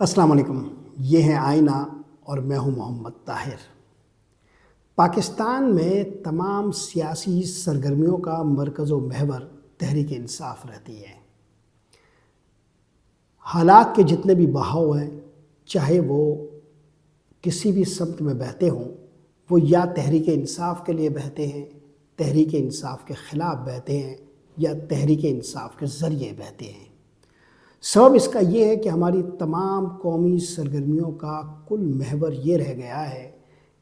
السلام علیکم، یہ ہے آئینہ اور میں ہوں محمد طاہر۔ پاکستان میں تمام سیاسی سرگرمیوں کا مرکز و محور تحریک انصاف رہتی ہے۔ حالات کے جتنے بھی بہاؤ ہیں، چاہے وہ کسی بھی سمت میں بہتے ہوں، وہ یا تحریک انصاف کے لیے بہتے ہیں، تحریک انصاف کے خلاف بہتے ہیں، یا تحریک انصاف کے ذریعے بہتے ہیں۔ سبب اس کا یہ ہے کہ ہماری تمام قومی سرگرمیوں کا کل محور یہ رہ گیا ہے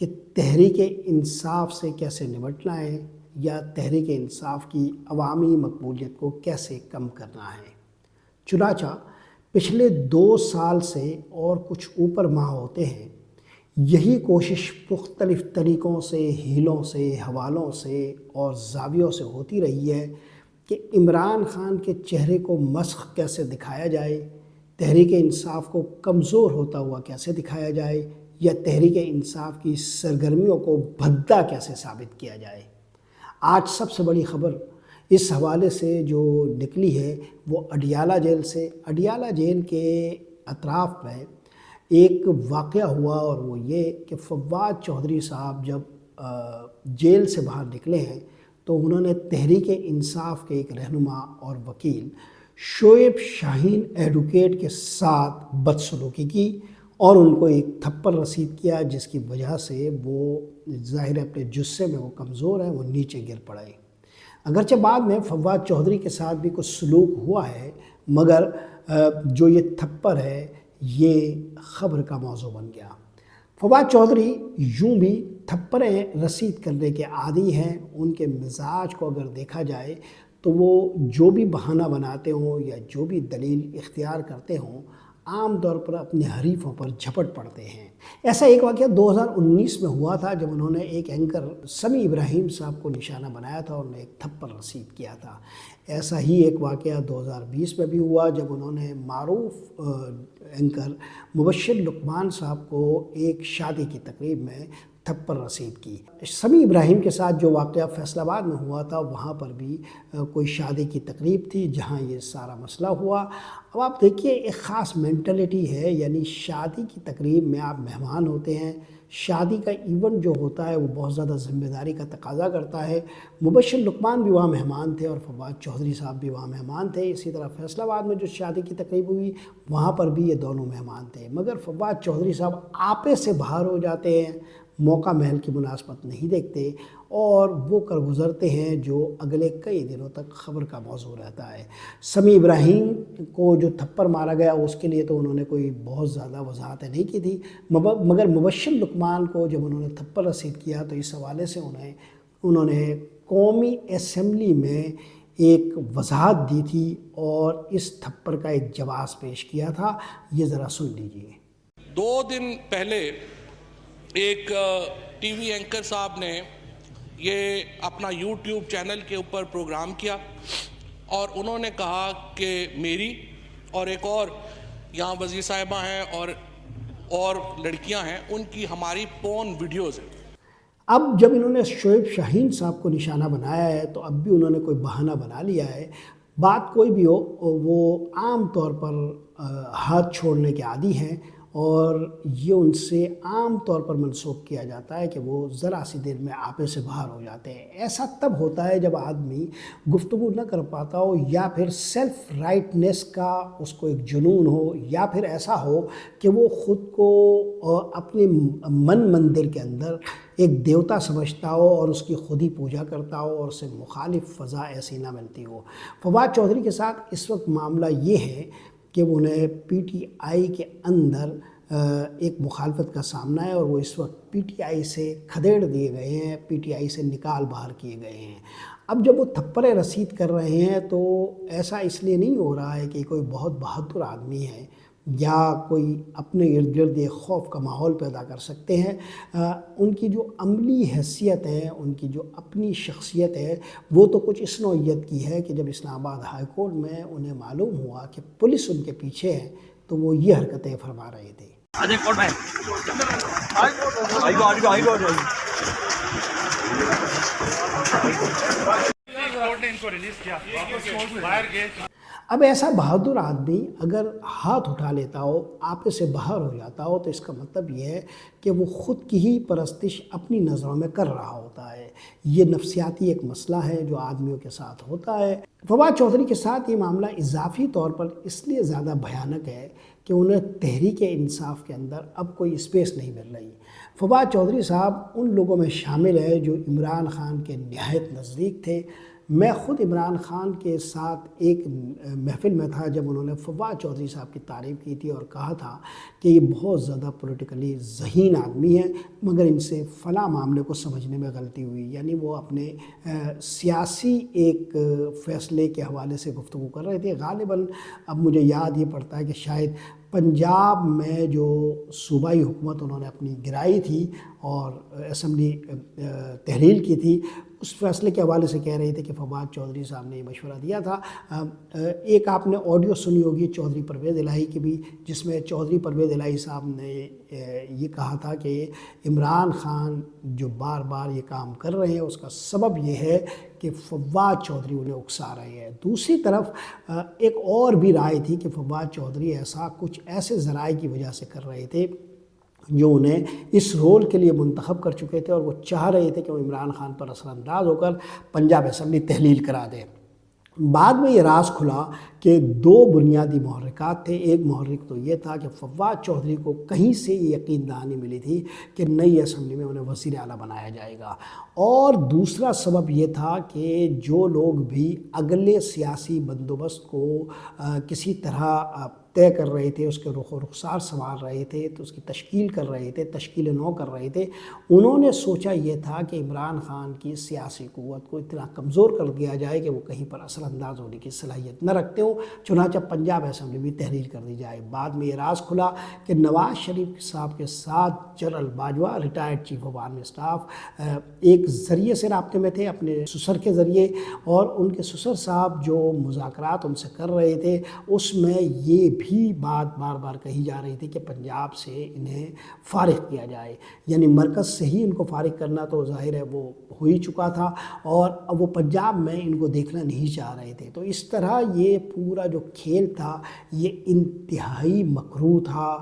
کہ تحریک انصاف سے کیسے نمٹنا ہے یا تحریک انصاف کی عوامی مقبولیت کو کیسے کم کرنا ہے۔ چنانچہ پچھلے 2 سال سے اور کچھ اوپر ماہ ہوتے ہیں، یہی کوشش مختلف طریقوں سے، ہیلوں سے، حوالوں سے اور زاویوں سے ہوتی رہی ہے کہ عمران خان کے چہرے کو مسخ کیسے دکھایا جائے، تحریک انصاف کو کمزور ہوتا ہوا کیسے دکھایا جائے، یا تحریک انصاف کی سرگرمیوں کو بھدا کیسے ثابت کیا جائے۔ آج سب سے بڑی خبر اس حوالے سے جو نکلی ہے وہ اڈیالہ جیل سے۔ اڈیالہ جیل کے اطراف میں ایک واقعہ ہوا، اور وہ یہ کہ فواد چودھری صاحب جب جیل سے باہر نکلے ہیں تو انہوں نے تحریک انصاف کے ایک رہنما اور وکیل شعیب شاہین ایڈوکیٹ کے ساتھ بدسلوکی کی اور ان کو ایک تھپڑ رسید کیا، جس کی وجہ سے وہ ظاہر ہے اپنے جثے میں وہ کمزور ہیں، وہ نیچے گر پڑے۔ اگرچہ بعد میں فواد چودھری کے ساتھ بھی کچھ سلوک ہوا ہے، مگر جو یہ تھپڑ ہے یہ خبر کا موضوع بن گیا۔ فواد چودھری یوں بھی تھپڑیں رسید کرنے کے عادی ہیں۔ ان کے مزاج کو اگر دیکھا جائے تو وہ جو بھی بہانہ بناتے ہوں یا جو بھی دلیل اختیار کرتے ہوں، عام طور پر اپنے حریفوں پر جھپٹ پڑتے ہیں۔ ایسا ایک واقعہ 2019 میں ہوا تھا، جب انہوں نے ایک اینکر سمیع ابراہیم صاحب کو نشانہ بنایا تھا اور انہیں ایک تھپڑ رسید کیا تھا۔ ایسا ہی ایک واقعہ 2020 میں بھی ہوا، جب انہوں نے معروف اینکر مبشر لقمان صاحب کو ایک شادی کی تقریب میں تھپڑ رسید کی۔ سمیع ابراہیم کے ساتھ جو واقعہ فیصل آباد میں ہوا تھا، وہاں پر بھی کوئی شادی کی تقریب تھی جہاں یہ سارا مسئلہ ہوا۔ اب آپ دیکھیے، ایک خاص مینٹلٹی ہے، یعنی شادی کی تقریب میں آپ مہمان ہوتے ہیں۔ شادی کا ایونٹ جو ہوتا ہے وہ بہت زیادہ ذمہ داری کا تقاضا کرتا ہے۔ مبشر لقمان بھی وہاں مہمان تھے اور فواد چودھری صاحب بھی وہاں مہمان تھے۔ اسی طرح فیصل آباد میں جو شادی کی تقریب ہوئی وہاں پر بھی یہ دونوں مہمان تھے، مگر فواد چودھری صاحب آپے سے باہر ہو جاتے ہیں، موقع محل کی مناسبت نہیں دیکھتے اور وہ کر گزرتے ہیں جو اگلے کئی دنوں تک خبر کا موضوع رہتا ہے۔ سمیع ابراہیم کو جو تھپڑ مارا گیا اس کے لیے تو انہوں نے کوئی بہت زیادہ وضاحتیں نہیں کی تھی، مگر مبشر لقمان کو جب انہوں نے تھپڑ رسید کیا تو اس حوالے سے انہوں نے قومی اسمبلی میں ایک وضاحت دی تھی اور اس تھپڑ کا ایک جواز پیش کیا تھا۔ یہ ذرا سن لیجیے۔ 2 دن پہلے ایک ٹی وی اینکر صاحب نے یہ اپنا یوٹیوب چینل کے اوپر پروگرام کیا اور انہوں نے کہا کہ میری اور ایک اور یہاں وزیر صاحبہ ہیں اور لڑکیاں ہیں، ان کی ہماری پورن ویڈیوز ہیں۔ اب جب انہوں نے شعیب شاہین صاحب کو نشانہ بنایا ہے تو اب بھی انہوں نے کوئی بہانہ بنا لیا ہے۔ بات کوئی بھی ہو، وہ عام طور پر ہاتھ چھوڑنے کے عادی ہیں اور یہ ان سے عام طور پر منسوخ کیا جاتا ہے کہ وہ ذرا سی دیر میں آپے سے باہر ہو جاتے ہیں۔ ایسا تب ہوتا ہے جب آدمی گفتگو نہ کر پاتا ہو، یا پھر سیلف رائٹنس کا اس کو ایک جنون ہو، یا پھر ایسا ہو کہ وہ خود کو اپنے مندر کے اندر ایک دیوتا سمجھتا ہو اور اس کی خود ہی پوجا کرتا ہو اور اسے مخالف فضا ایسی نہ ملتی ہو۔ فواد چودھری کے ساتھ اس وقت معاملہ یہ ہے کہ انہیں پی ٹی آئی کے اندر ایک مخالفت کا سامنا ہے اور وہ اس وقت پی ٹی آئی سے کھدیڑ دیے گئے ہیں، پی ٹی آئی سے نکال باہر کیے گئے ہیں۔ اب جب وہ تھپڑیں رسید کر رہے ہیں تو ایسا اس لیے نہیں ہو رہا ہے کہ کوئی بہت بہادر آدمی ہے یا کوئی اپنے ارد گرد ایک خوف کا ماحول پیدا کر سکتے ہیں۔ ان کی جو عملی حیثیت ہے، ان کی جو اپنی شخصیت ہے، وہ تو کچھ اس نوعیت کی ہے کہ جب اسلام آباد ہائی کورٹ میں انہیں معلوم ہوا کہ پولیس ان کے پیچھے ہے تو وہ یہ حرکتیں فرما رہے تھے۔ اب ایسا بہادر آدمی اگر ہاتھ اٹھا لیتا ہو، آپے سے باہر ہو جاتا ہو، تو اس کا مطلب یہ ہے کہ وہ خود کی ہی پرستش اپنی نظروں میں کر رہا ہوتا ہے۔ یہ نفسیاتی ایک مسئلہ ہے جو آدمیوں کے ساتھ ہوتا ہے۔ فواد چودھری کے ساتھ یہ معاملہ اضافی طور پر اس لیے زیادہ بھیانک ہے کہ انہیں تحریک انصاف کے اندر اب کوئی اسپیس نہیں مل رہی۔ فواد چودھری صاحب ان لوگوں میں شامل ہے جو عمران خان کے نہایت نزدیک تھے۔ میں خود عمران خان کے ساتھ ایک محفل میں تھا جب انہوں نے فواد چودھری صاحب کی تعریف کی تھی اور کہا تھا کہ یہ بہت زیادہ پولیٹیکلی ذہین آدمی ہے، مگر ان سے فلاں معاملے کو سمجھنے میں غلطی ہوئی۔ یعنی وہ اپنے سیاسی ایک فیصلے کے حوالے سے گفتگو کر رہے تھے۔ غالباً اب مجھے یاد یہ پڑتا ہے کہ شاید پنجاب میں جو صوبائی حکومت انہوں نے اپنی گرائی تھی اور اسمبلی تحلیل کی تھی، اس فیصلے کے حوالے سے کہہ رہے تھے کہ فواد چودھری صاحب نے یہ مشورہ دیا تھا۔ ایک آپ نے آڈیو سنی ہوگی چودھری پرویز الہی کی بھی، جس میں چودھری پرویز الہی صاحب نے یہ کہا تھا کہ عمران خان جو بار بار یہ کام کر رہے ہیں اس کا سبب یہ ہے کہ فواد چودھری انہیں اکسا رہے ہیں۔ دوسری طرف ایک اور بھی رائے تھی کہ فواد چودھری کچھ ایسے ذرائع کی وجہ سے کر رہے تھے جو انہیں اس رول کے لیے منتخب کر چکے تھے، اور وہ چاہ رہے تھے کہ وہ عمران خان پر اثر انداز ہو کر پنجاب اسمبلی تحلیل کرا دیں۔ بعد میں یہ راز کھلا کہ دو بنیادی محرکات تھے۔ ایک محرک تو یہ تھا کہ فواد چودھری کو کہیں سے یہ یقین دہانی ملی تھی کہ نئی اسمبلی میں انہیں وزیر اعلیٰ بنایا جائے گا، اور دوسرا سبب یہ تھا کہ جو لوگ بھی اگلے سیاسی بندوبست کو کسی طرح طے کر رہے تھے، اس کے رخ و رخسار سنوار رہے تھے، تو اس کی تشکیل کر رہے تھے، تشکیل نو کر رہے تھے، انہوں نے سوچا یہ تھا کہ عمران خان کی سیاسی قوت کو اتنا کمزور کر دیا جائے کہ وہ کہیں پر اثر انداز ہونے کی صلاحیت نہ رکھتے ہوں، چنانچہ پنجاب اسمبلی میں تحلیل کر دی جائے۔ بعد میں یہ راز کھلا کہ نواز شریف صاحب کے ساتھ general Bajwa retired chief of army staff ایک ذریعے سے رابطے میں تھے، اپنے سسر کے ذریعے، اور ان کے سسر صاحب جو مذاکرات ان سے کر رہے تھے اس میں یہ بھی بات بار بار کہی جا رہی تھی کہ پنجاب سے انہیں فارغ کیا جائے، یعنی مرکز سے ہی ان کو فارغ کرنا تو ظاہر ہے وہ ہو ہی چکا تھا، اور اب وہ پنجاب میں ان کو دیکھنا نہیں چاہ رہے تھے۔ تو اس طرح یہ پورا جو کھیل تھا یہ انتہائی مکروہ تھا،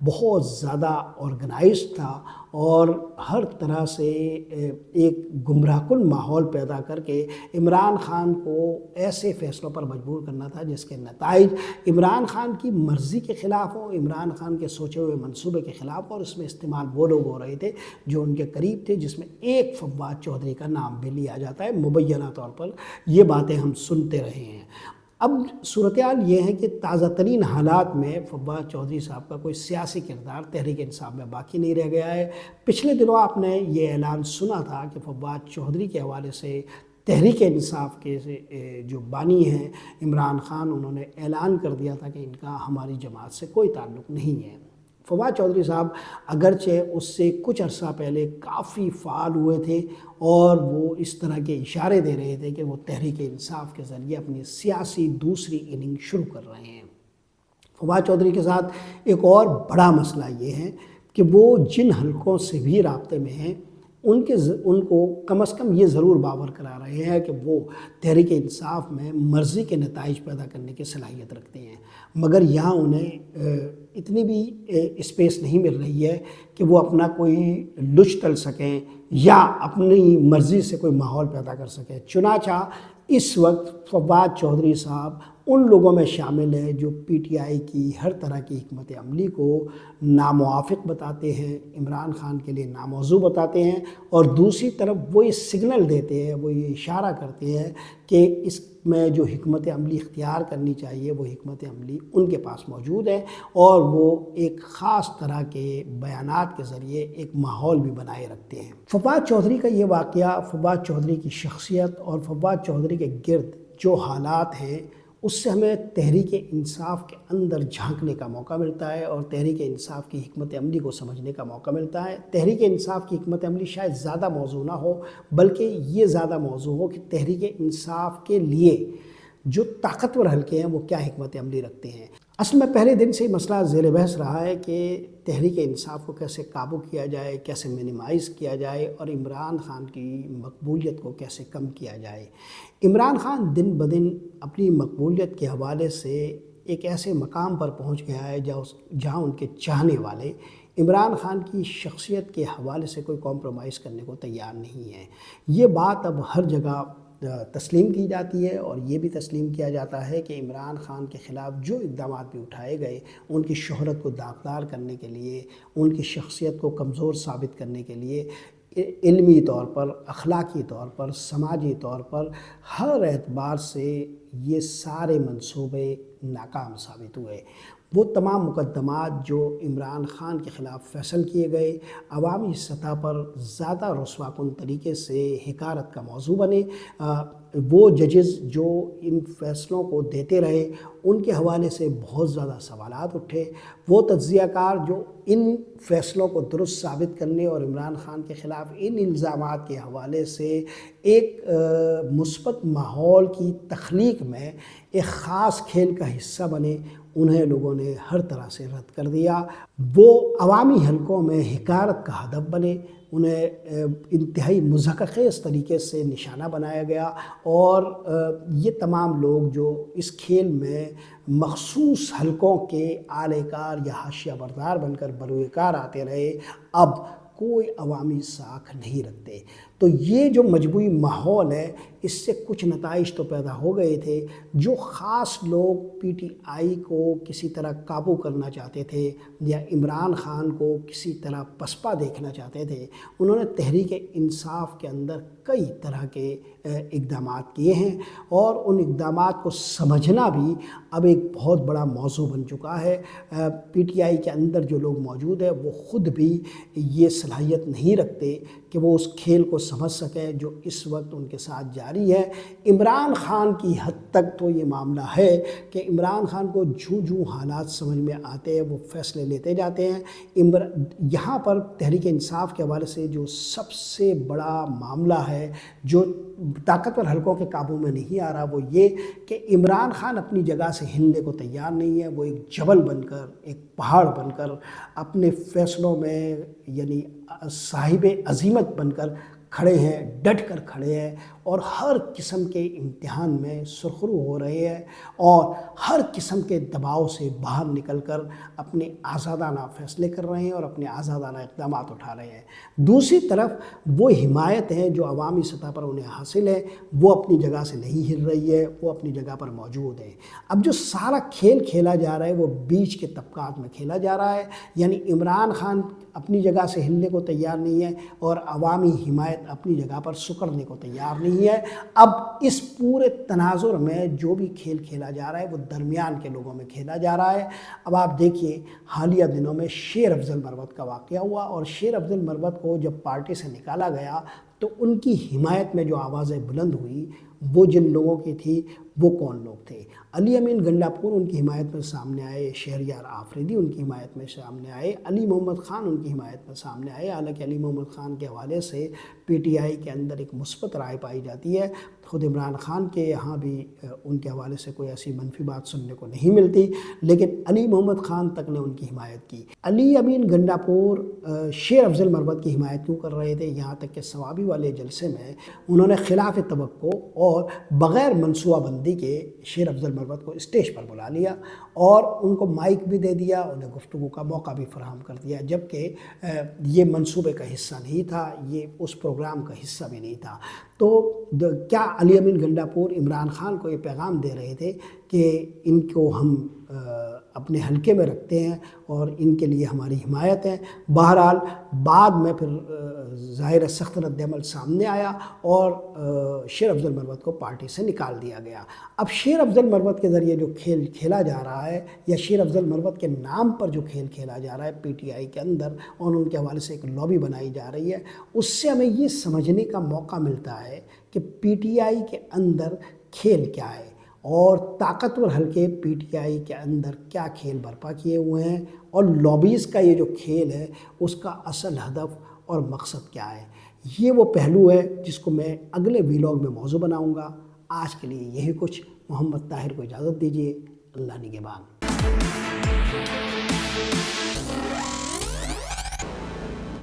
بہت زیادہ آرگنائزڈ تھا، اور ہر طرح سے ایک گمراہ کن ماحول پیدا کر کے عمران خان کو ایسے فیصلوں پر مجبور کرنا تھا جس کے نتائج عمران خان کی مرضی کے خلاف ہوں، عمران خان کے سوچے ہوئے منصوبے کے خلاف، اور اس میں استعمال وہ لوگ ہو رہے تھے جو ان کے قریب تھے، جس میں ایک فواد چودھری کا نام بھی لیا جاتا ہے۔ مبینہ طور پر یہ باتیں ہم سنتے رہے ہیں۔ اب صورتحال یہ ہے کہ تازہ ترین حالات میں فواد چودھری صاحب کا کوئی سیاسی کردار تحریک انصاف میں باقی نہیں رہ گیا ہے۔ پچھلے دنوں آپ نے یہ اعلان سنا تھا کہ فواد چودھری کے حوالے سے تحریک انصاف کے جو بانی ہیں عمران خان، انہوں نے اعلان کر دیا تھا کہ ان کا ہماری جماعت سے کوئی تعلق نہیں ہے۔ فواد چودھری صاحب اگرچہ اس سے کچھ عرصہ پہلے کافی فعال ہوئے تھے اور وہ اس طرح کے اشارے دے رہے تھے کہ وہ تحریک انصاف کے ذریعے اپنی سیاسی دوسری اننگ شروع کر رہے ہیں۔ فواد چودھری کے ساتھ ایک اور بڑا مسئلہ یہ ہے کہ وہ جن حلقوں سے بھی رابطے میں ہیں ان کو کم از کم یہ ضرور باور کرا رہے ہیں کہ وہ تحریک انصاف میں مرضی کے نتائج پیدا کرنے کی صلاحیت رکھتے ہیں، مگر یہاں انہیں اتنی بھی اسپیس نہیں مل رہی ہے کہ وہ اپنا کوئی لچ تل سکیں یا اپنی مرضی سے کوئی ماحول پیدا کر سکیں۔ چنانچہ اس وقت فواد چودھری صاحب ان لوگوں میں شامل ہیں جو پی ٹی آئی کی ہر طرح کی حکمت عملی کو ناموافق بتاتے ہیں، عمران خان کے لیے ناموضوع بتاتے ہیں، اور دوسری طرف وہ یہ سگنل دیتے ہیں، وہ یہ اشارہ کرتے ہیں کہ اس میں جو حکمت عملی اختیار کرنی چاہیے وہ حکمت عملی ان کے پاس موجود ہے، اور وہ ایک خاص طرح کے بیانات کے ذریعے ایک ماحول بھی بنائے رکھتے ہیں۔ فواد چودھری کا یہ واقعہ، فواد چودھری کی شخصیت اور فواد چودھری کے گرد جو حالات ہیں، اس سے ہمیں تحریک انصاف کے اندر جھانکنے کا موقع ملتا ہے اور تحریک انصاف کی حکمت عملی کو سمجھنے کا موقع ملتا ہے۔ تحریک انصاف کی حکمت عملی شاید زیادہ موضوع نہ ہو، بلکہ یہ زیادہ موضوع ہو کہ تحریک انصاف کے لیے جو طاقتور حلقے ہیں وہ کیا حکمت عملی رکھتے ہیں۔ اصل میں پہلے دن سے مسئلہ زیر بحث رہا ہے کہ تحریک انصاف کو کیسے قابو کیا جائے، کیسے منیمائز کیا جائے اور عمران خان کی مقبولیت کو کیسے کم کیا جائے۔ عمران خان دن بدن اپنی مقبولیت کے حوالے سے ایک ایسے مقام پر پہنچ گیا ہے جہاں ان کے چاہنے والے عمران خان کی شخصیت کے حوالے سے کوئی کمپرومائز کرنے کو تیار نہیں ہے۔ یہ بات اب ہر جگہ تسلیم کی جاتی ہے اور یہ بھی تسلیم کیا جاتا ہے کہ عمران خان کے خلاف جو اقدامات بھی اٹھائے گئے ان کی شہرت کو داغدار کرنے کے لیے، ان کی شخصیت کو کمزور ثابت کرنے کے لیے، علمی طور پر، اخلاقی طور پر، سماجی طور پر، ہر اعتبار سے یہ سارے منصوبے ناکام ثابت ہوئے۔ وہ تمام مقدمات جو عمران خان کے خلاف فیصل کیے گئے عوامی سطح پر زیادہ رسوا کن طریقے سے حکارت کا موضوع بنے۔ وہ ججز جو ان فیصلوں کو دیتے رہے ان کے حوالے سے بہت زیادہ سوالات اٹھے۔ وہ تجزیہ کار جو ان فیصلوں کو درست ثابت کرنے اور عمران خان کے خلاف ان الزامات کے حوالے سے ایک مثبت ماحول کی تخلیق میں ایک خاص کھیل کا حصہ بنے، انہیں لوگوں نے ہر طرح سے رد کر دیا۔ وہ عوامی حلقوں میں حکارت کا ہدف بنے، انہیں انتہائی مضحکہ خیز طریقے سے نشانہ بنایا گیا اور یہ تمام لوگ جو اس کھیل میں مخصوص حلقوں کے اعلی کار یا حاشیہ بردار بن کر بروئے کار آتے رہے، اب کوئی عوامی ساکھ نہیں رکھتے۔ تو یہ جو مجموعی ماحول ہے اس سے کچھ نتائج تو پیدا ہو گئے تھے۔ جو خاص لوگ پی ٹی آئی کو کسی طرح قابو کرنا چاہتے تھے یا عمران خان کو کسی طرح پسپا دیکھنا چاہتے تھے، انہوں نے تحریک انصاف کے اندر کئی طرح کے اقدامات کیے ہیں اور ان اقدامات کو سمجھنا بھی اب ایک بہت بڑا موضوع بن چکا ہے۔ پی ٹی آئی کے اندر جو لوگ موجود ہیں وہ خود بھی یہ صلاحیت نہیں رکھتے کہ وہ اس کھیل کو سمجھ سکیں جو اس وقت ان کے ساتھ جاری ہے۔ عمران خان کی حد تک تو یہ معاملہ ہے کہ عمران خان کو جوں حالات سمجھ میں آتے ہیں وہ فیصلے لیتے جاتے ہیں۔ یہاں پر تحریک انصاف کے حوالے سے جو سب سے بڑا معاملہ ہے جو طاقتور حلقوں کے قابو میں نہیں آ رہا وہ یہ کہ عمران خان اپنی جگہ سے ہلنے کو تیار نہیں ہے۔ وہ ایک جبل بن کر، ایک پہاڑ بن کر اپنے فیصلوں میں یعنی صاحب عزیمت بن کر کھڑے ہیں، ڈٹ کر کھڑے ہیں اور ہر قسم کے امتحان میں سرخرو ہو رہے ہیں اور ہر قسم کے دباؤ سے باہر نکل کر اپنے آزادانہ فیصلے کر رہے ہیں اور اپنے آزادانہ اقدامات اٹھا رہے ہیں۔ دوسری طرف وہ حمایت ہے جو عوامی سطح پر انہیں حاصل ہے وہ اپنی جگہ سے نہیں ہل رہی ہے، وہ اپنی جگہ پر موجود ہے۔ اب جو سارا کھیل کھیلا جا رہا ہے وہ بیچ کے طبقات میں کھیلا جا رہا ہے، یعنی عمران خان اپنی جگہ سے ہلنے کو تیار نہیں ہے اور عوامی حمایت اپنی جگہ پر سکڑنے کو تیار نہیں ہے۔ اب اس پورے تناظر میں جو بھی کھیل کھیلا جا رہا ہے وہ درمیان کے لوگوں میں کھیلا جا رہا ہے۔ اب آپ دیکھیے حالیہ دنوں میں شیر افضل مروت کا واقعہ ہوا اور شیر افضل مروت کو جب پارٹی سے نکالا گیا تو ان کی حمایت میں جو آوازیں بلند ہوئی وہ جن لوگوں کی تھی وہ کون لوگ تھے؟ علی امین گنڈاپور ان کی حمایت میں سامنے آئے، شہریار آفریدی ان کی حمایت میں سامنے آئے، علی محمد خان ان کی حمایت میں سامنے آئے۔ حالانکہ علی محمد خان کے حوالے سے پی ٹی آئی کے اندر ایک مثبت رائے پائی جاتی ہے، خود عمران خان کے یہاں بھی ان کے حوالے سے کوئی ایسی منفی بات سننے کو نہیں ملتی، لیکن علی محمد خان تک نے ان کی حمایت کی۔ علی امین گنڈاپور شیر افضل مروت کی حمایت کیوں کر رہے تھے؟ یہاں تک کہ ثوابی والے جلسے میں انہوں نے خلاف توقع اور بغیر منصوبہ بندی کے شیر افضل مروت کو اسٹیج پر بلا لیا اور ان کو مائک بھی دے دیا، انہیں گفتگو کا موقع بھی فراہم کر دیا، جبکہ یہ منصوبے کا حصہ نہیں تھا، یہ اس پروگرام کا حصہ بھی نہیں تھا۔ تو کیا علی امین گنڈاپور عمران خان کو یہ پیغام دے رہے تھے کہ ان کو ہم اپنے حلقے میں رکھتے ہیں اور ان کے لیے ہماری حمایت ہے؟ بہرحال بعد میں پھر ظاہر سخت رد عمل سامنے آیا اور شیر افضل مروت کو پارٹی سے نکال دیا گیا۔ اب شیر افضل مروت کے ذریعے جو کھیل کھیلا جا رہا ہے یا شیر افضل مروت کے نام پر جو کھیل کھیلا جا رہا ہے پی ٹی آئی کے اندر اور ان کے حوالے سے ایک لابی بنائی جا رہی ہے، اس سے ہمیں یہ سمجھنے کا موقع ملتا ہے کہ پی ٹی آئی کے اندر کھیل کیا ہے اور طاقتور حلقے پی ٹی آئی کے اندر کیا کھیل برپا کیے ہوئے ہیں اور لابیز کا یہ جو کھیل ہے اس کا اصل ہدف اور مقصد کیا ہے۔ یہ وہ پہلو ہے جس کو میں اگلے ویلاگ میں موضوع بناؤں گا۔ آج کے لیے یہی کچھ۔ محمد طاہر کو اجازت دیجیے۔ اللہ نگہبان۔